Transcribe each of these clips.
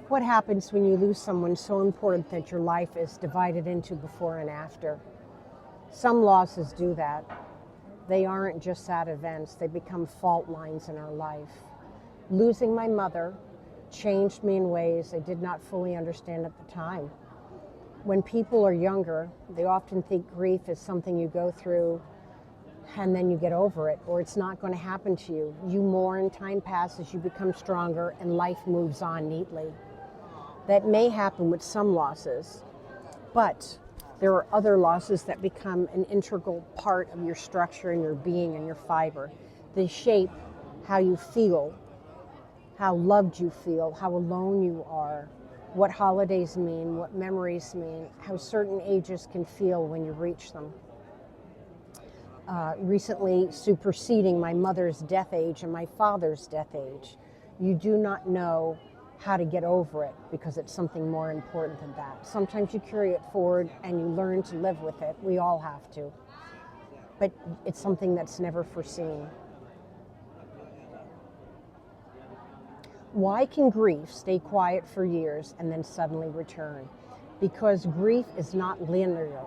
What happens when you lose someone so important that your life is divided into before and after? Some losses do that. They aren't just sad events, they become fault lines in our life. Losing my mother changed me in ways I did not fully understand at the time. When people are younger, they often think grief is something you go through and then you get over it, or it's not going to happen to you. You mourn, time passes, you become stronger, and life moves on neatly. That may happen with some losses, but there are other losses that become an integral part of your structure and your being and your fiber. They shape how you feel, how loved you feel, how alone you are, what holidays mean, what memories mean, how certain ages can feel when you reach them. Recently superseding my mother's death age and my father's death age, you do not know how to get over it because it's something more important than that. Sometimes you carry it forward and you learn to live with it. We all have to. But it's something that's never foreseen. Why can grief stay quiet for years and then suddenly return? Because grief is not linear.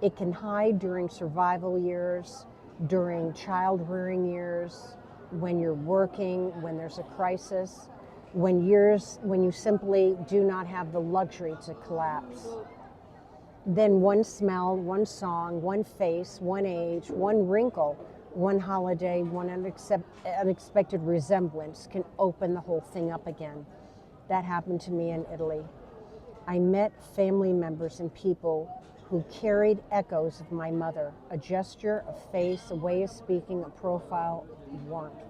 It can hide during survival years, during child rearing years, when you're working, when there's a crisis, when you simply do not have the luxury to collapse. Then one smell, one song, one face, one age, one wrinkle, one holiday, one unexpected resemblance can open the whole thing up again. That happened to me in Italy. I met family members and people who carried echoes of my mother, a gesture, a face, a way of speaking, a profile, warmth.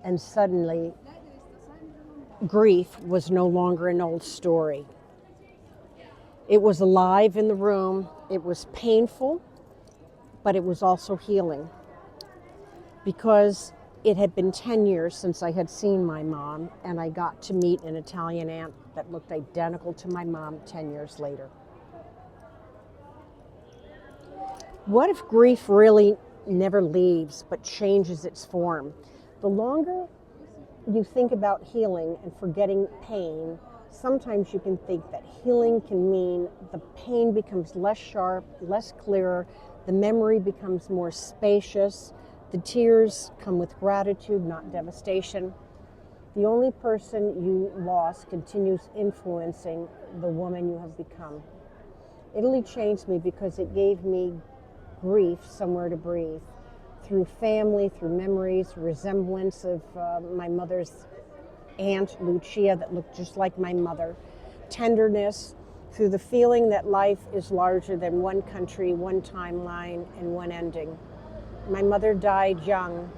And suddenly, grief was no longer an old story. It was alive in the room. It was painful, but it was also healing. Because it had been 10 years since I had seen my mom, and I got to meet an Italian aunt that looked identical to my mom 10 years later. What if grief really never leaves but changes its form? The longer you think about healing and forgetting pain, sometimes you can think that healing can mean the pain becomes less sharp, less clear, the memory becomes more spacious, the tears come with gratitude, not devastation. The only person you lost continues influencing the woman you have become. Italy changed me because it gave me grief somewhere to breathe. Through family, through memories, resemblance of my mother's aunt, Lucia, that looked just like my mother, tenderness, through the feeling that life is larger than one country, one timeline, and one ending. My mother died young.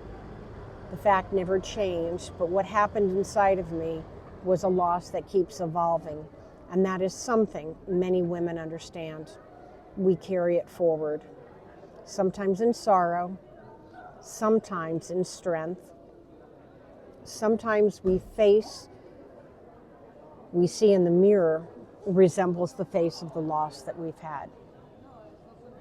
The fact never changed, but what happened inside of me was a loss that keeps evolving, and that is something many women understand. We carry it forward, sometimes in sorrow, sometimes in strength. Sometimes we see in the mirror resembles the face of the loss that we've had.